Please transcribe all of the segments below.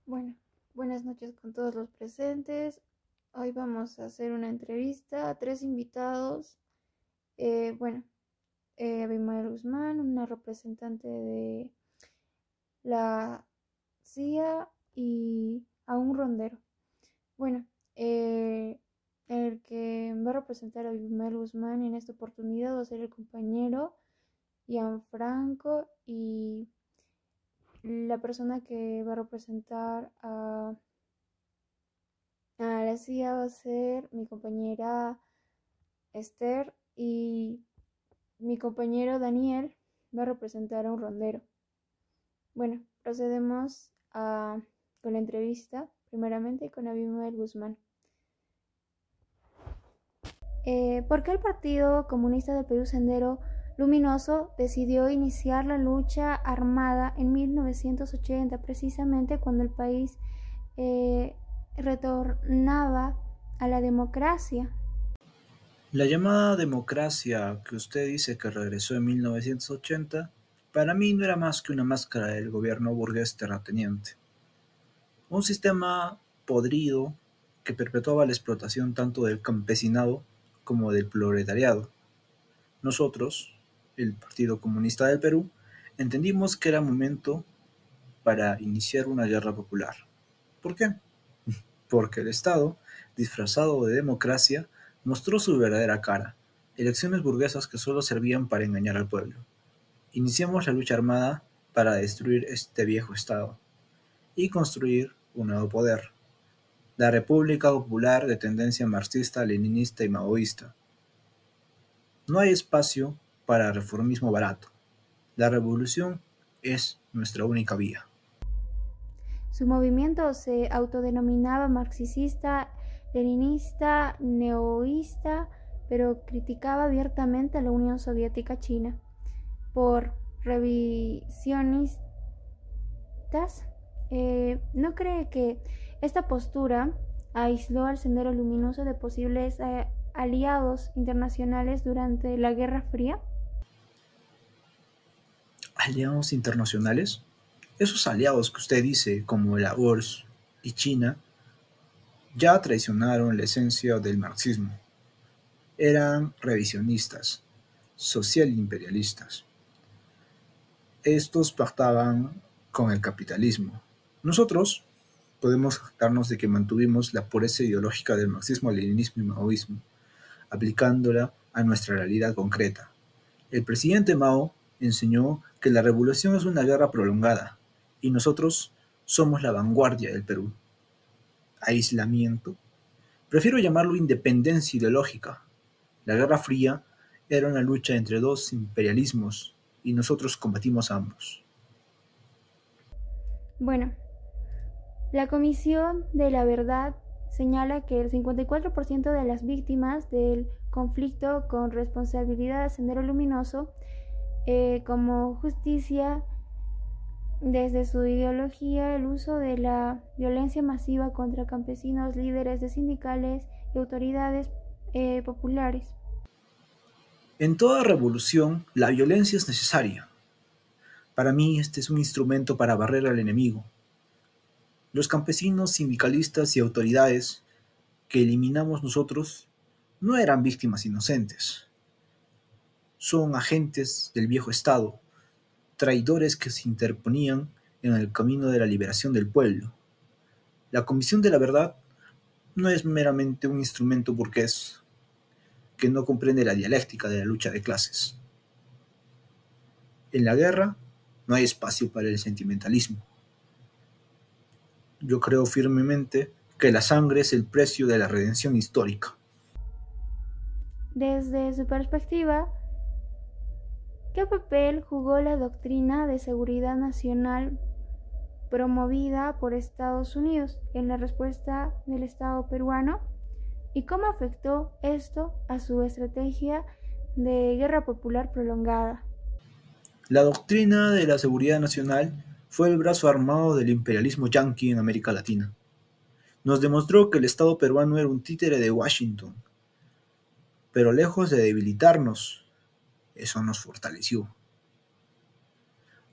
Bueno, buenas noches con todos los presentes. Hoy vamos a hacer una entrevista a tres invitados. Bueno, Abimael Guzmán, una representante de la CIA y a un rondero. Bueno, el que va a representar a Abimael Guzmán en esta oportunidad va a ser el compañero Gianfranco y la persona que va a representar la CIA va a ser mi compañera Esther y mi compañero Daniel va a representar a un rondero. Bueno, procedemos con la entrevista, primeramente con Abimael Guzmán. ¿Por qué el Partido Comunista del Perú Sendero Luminoso decidió iniciar la lucha armada en 1980, precisamente cuando el país retornaba a la democracia? La llamada democracia que usted dice que regresó en 1980, para mí no era más que una máscara del gobierno burgués terrateniente. Un sistema podrido que perpetuaba la explotación tanto del campesinado como del proletariado. Nosotros, el Partido Comunista del Perú, entendimos que era momento para iniciar una guerra popular. ¿Por qué? Porque el Estado, disfrazado de democracia, mostró su verdadera cara: elecciones burguesas que solo servían para engañar al pueblo. Iniciamos la lucha armada para destruir este viejo Estado y construir un nuevo poder: la República Popular de tendencia marxista, leninista y maoísta. No hay espacio para reformismo barato. La revolución es nuestra única vía. Su movimiento se autodenominaba marxista, leninista, neoísta, pero criticaba abiertamente a la Unión Soviética China por revisionistas. ¿No cree que esta postura aisló al Sendero Luminoso de posibles aliados internacionales durante la Guerra Fría? ¿Aliados internacionales? Esos aliados que usted dice, como la URSS y China, ya traicionaron la esencia del marxismo. Eran revisionistas, social-imperialistas. Estos pactaban con el capitalismo. Nosotros podemos jactarnos de que mantuvimos la pureza ideológica del marxismo, leninismo y maoísmo, aplicándola a nuestra realidad concreta. El presidente Mao enseñó que la revolución es una guerra prolongada, y nosotros somos la vanguardia del Perú. ¿Aislamiento? Prefiero llamarlo independencia ideológica. La Guerra Fría era una lucha entre dos imperialismos y nosotros combatimos ambos. Bueno, la Comisión de la Verdad señala que el 54% de las víctimas del conflicto con responsabilidad de Sendero Luminoso, como justicia desde su ideología, el uso de la violencia masiva contra campesinos, líderes de sindicales y autoridades populares. En toda revolución, la violencia es necesaria. Para mí, este es un instrumento para barrer al enemigo. Los campesinos, sindicalistas y autoridades que eliminamos nosotros no eran víctimas inocentes. Son agentes del viejo Estado, traidores que se interponían en el camino de la liberación del pueblo. La Comisión de la Verdad no es meramente un instrumento burgués que no comprende la dialéctica de la lucha de clases. En la guerra no hay espacio para el sentimentalismo. Yo creo firmemente que la sangre es el precio de la redención histórica. Desde su perspectiva, ¿qué papel jugó la doctrina de seguridad nacional promovida por Estados Unidos en la respuesta del Estado peruano? ¿Y cómo afectó esto a su estrategia de guerra popular prolongada? La doctrina de la seguridad nacional fue el brazo armado del imperialismo yanqui en América Latina. Nos demostró que el Estado peruano era un títere de Washington, pero lejos de debilitarnos, eso nos fortaleció.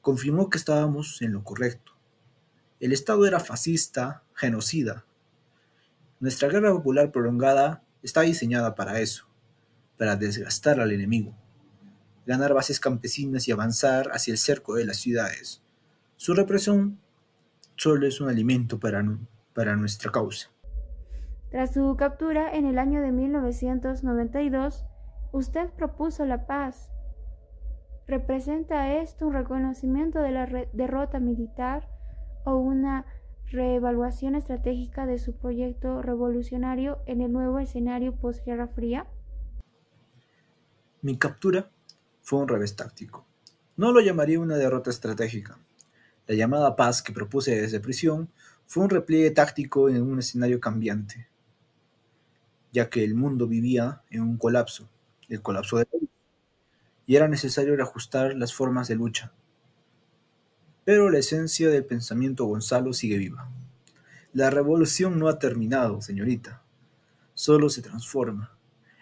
Confirmó que estábamos en lo correcto, El Estado era fascista, genocida. Nuestra guerra popular prolongada está diseñada para eso, para desgastar al enemigo, ganar bases campesinas y avanzar hacia el cerco de las ciudades. Su represión solo es un alimento para nuestra causa. Tras su captura en el año de 1992, usted propuso la paz. ¿Representa esto un reconocimiento de la derrota militar o una reevaluación estratégica de su proyecto revolucionario en el nuevo escenario posguerra fría? Mi captura fue un revés táctico. No lo llamaría una derrota estratégica. La llamada paz que propuse desde prisión fue un repliegue táctico en un escenario cambiante, ya que el mundo vivía en un colapso, el colapso de país, y era necesario reajustar las formas de lucha. Pero la esencia del pensamiento Gonzalo sigue viva. La revolución no ha terminado, señorita, solo se transforma.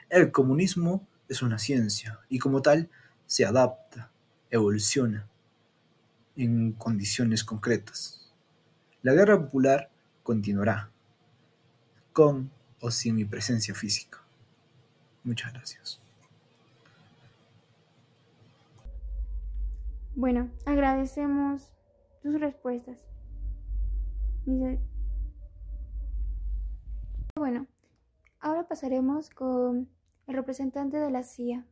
El comunismo es una ciencia y como tal se adapta, evoluciona en condiciones concretas. La guerra popular continuará, con o sin mi presencia física. Muchas gracias. Bueno, agradecemos sus respuestas. Bueno, ahora pasaremos con el representante de la CIA.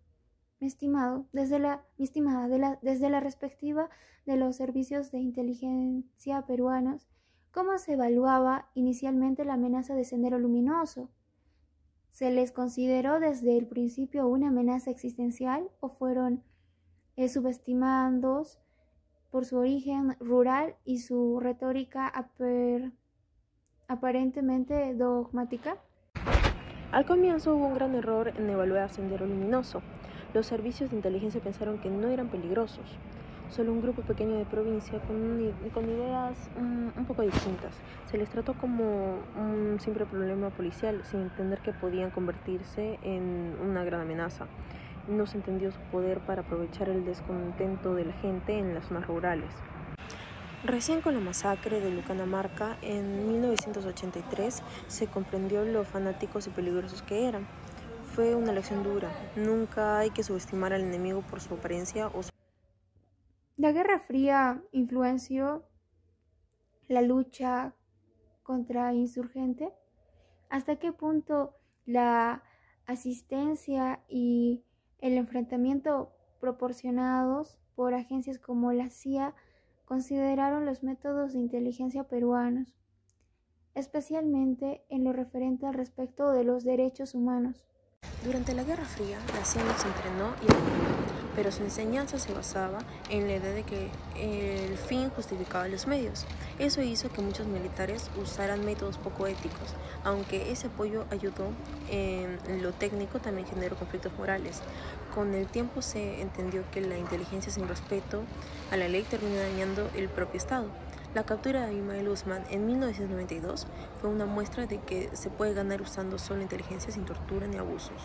Mi estimado, mi estimada, desde la perspectiva de los servicios de inteligencia peruanos, ¿cómo se evaluaba inicialmente la amenaza de Sendero Luminoso? ¿Se les consideró desde el principio una amenaza existencial o fueron subestimados por su origen rural y su retórica aparentemente dogmática? Al comienzo hubo un gran error en evaluar Sendero Luminoso. Los servicios de inteligencia pensaron que no eran peligrosos. Solo un grupo pequeño de provincia con ideas un poco distintas. Se les trató como un simple problema policial, sin entender que podían convertirse en una gran amenaza. No se entendió su poder para aprovechar el descontento de la gente en las zonas rurales. Recién con la masacre de Lucanamarca en 1983 se comprendió lo fanáticos y peligrosos que eran. Fue una lección dura. Nunca hay que subestimar al enemigo por su apariencia o su... La Guerra Fría influenció la lucha contra insurgente. ¿Hasta qué punto la asistencia y el enfrentamiento proporcionados por agencias como la CIA consideraron los métodos de inteligencia peruanos, especialmente en lo referente al respecto de los derechos humanos? Durante la Guerra Fría, la CIA nos entrenó y apoyó, pero su enseñanza se basaba en la idea de que el fin justificaba los medios. Eso hizo que muchos militares usaran métodos poco éticos, aunque ese apoyo ayudó en lo técnico, también generó conflictos morales. Con el tiempo se entendió que la inteligencia sin respeto a la ley terminó dañando el propio Estado. La captura de Abimael Guzmán en 1992 fue una muestra de que se puede ganar usando solo inteligencia sin tortura ni abusos.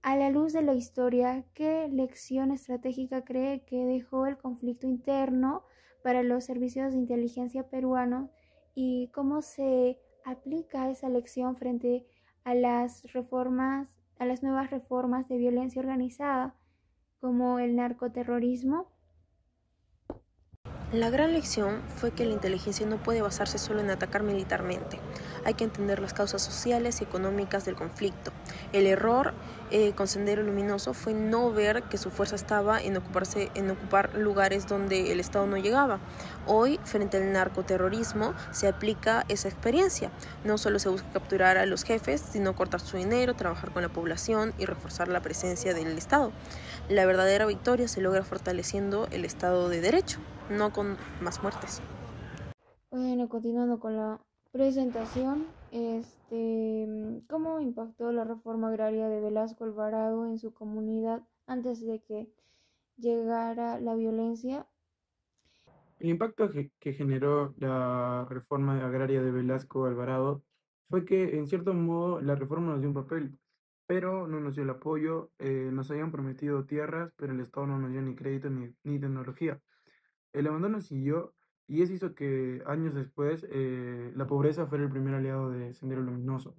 A la luz de la historia, ¿qué lección estratégica cree que dejó el conflicto interno para los servicios de inteligencia peruanos y cómo se aplica esa lección frente a a las nuevas reformas de violencia organizada, como el narcoterrorismo? La gran lección fue que la inteligencia no puede basarse solo en atacar militarmente. Hay que entender las causas sociales y económicas del conflicto. El error con Sendero Luminoso fue no ver que su fuerza estaba en ocupar lugares donde el Estado no llegaba. Hoy, frente al narcoterrorismo, se aplica esa experiencia. No solo se busca capturar a los jefes, sino cortar su dinero, trabajar con la población y reforzar la presencia del Estado. La verdadera victoria se logra fortaleciendo el Estado de Derecho, no con más muertes. Bueno, continuando con la presentación, ¿cómo impactó la reforma agraria de Velasco Alvarado en su comunidad antes de que llegara la violencia? El impacto que generó la reforma agraria de Velasco Alvarado fue que, en cierto modo, la reforma nos dio un papel, pero no nos dio el apoyo. Nos habían prometido tierras, pero el Estado no nos dio ni crédito ni tecnología. El abandono siguió Y eso hizo que años después la pobreza fuera el primer aliado de Sendero Luminoso,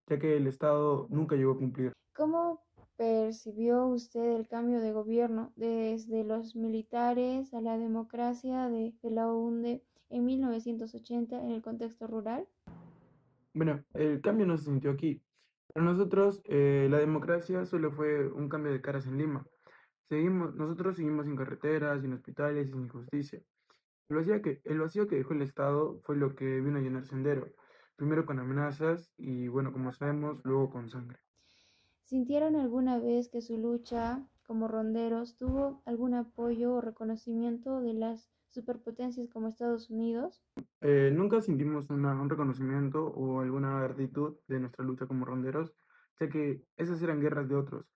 ya que el Estado nunca llegó a cumplir. ¿Cómo percibió usted el cambio de gobierno desde los militares a la democracia de Belaúnde en 1980 en el contexto rural? Bueno, el cambio no se sintió aquí. Para nosotros, la democracia solo fue un cambio de caras en Lima. Nosotros seguimos sin carreteras, sin hospitales y sin justicia. El vacío que dejó el Estado fue lo que vino a llenar Sendero, primero con amenazas y, bueno, como sabemos, luego con sangre. ¿Sintieron alguna vez que su lucha como ronderos tuvo algún apoyo o reconocimiento de las superpotencias como Estados Unidos? Nunca sentimos un reconocimiento o alguna gratitud de nuestra lucha como ronderos, ya que esas eran guerras de otros.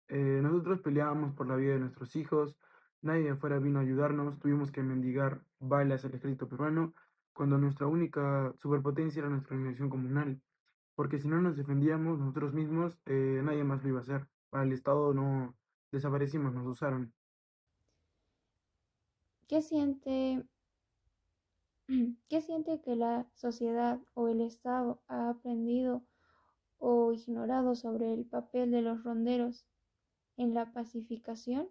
Nosotros peleábamos por la vida de nuestros hijos, nadie de afuera vino a ayudarnos, tuvimos que mendigar balas al ejército peruano, cuando nuestra única superpotencia era nuestra organización comunal, porque si no nos defendíamos nosotros mismos, nadie más lo iba a hacer. Para el Estado no desaparecimos, nos usaron. ¿Qué siente, qué siente que la sociedad o el Estado ha aprendido o ignorado sobre el papel de los ronderos en la pacificación?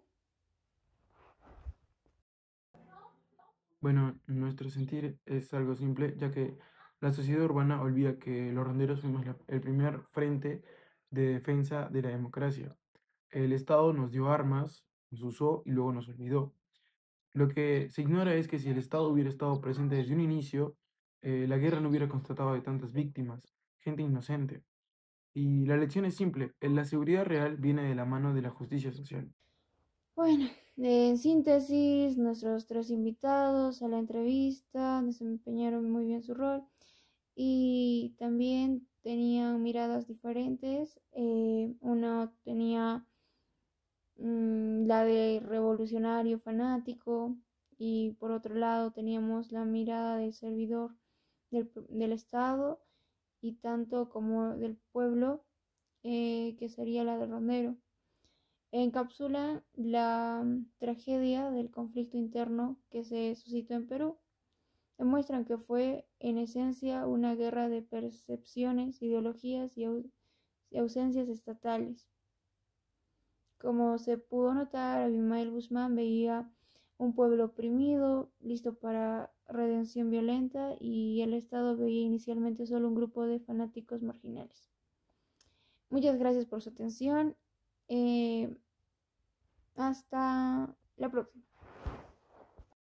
Bueno, nuestro sentir es algo simple, ya que la sociedad urbana olvida que los ronderos fuimos el primer frente de defensa de la democracia. El Estado nos dio armas, nos usó y luego nos olvidó. Lo que se ignora es que si el Estado hubiera estado presente desde un inicio, la guerra no hubiera constatado de tantas víctimas, gente inocente. Y la lección es simple, la seguridad real viene de la mano de la justicia social. Bueno, en síntesis, nuestros tres invitados a la entrevista desempeñaron muy bien su rol y también tenían miradas diferentes. Uno tenía la de revolucionario fanático y por otro lado teníamos la mirada del servidor del Estado y tanto como del pueblo, que sería la de Rondero. Encapsula la tragedia del conflicto interno que se suscitó en Perú. Demuestran que fue en esencia una guerra de percepciones, ideologías y ausencias estatales. Como se pudo notar, Abimael Guzmán veía un pueblo oprimido, listo para redención violenta, y el Estado veía inicialmente solo un grupo de fanáticos marginales. Muchas gracias por su atención. Hasta la próxima.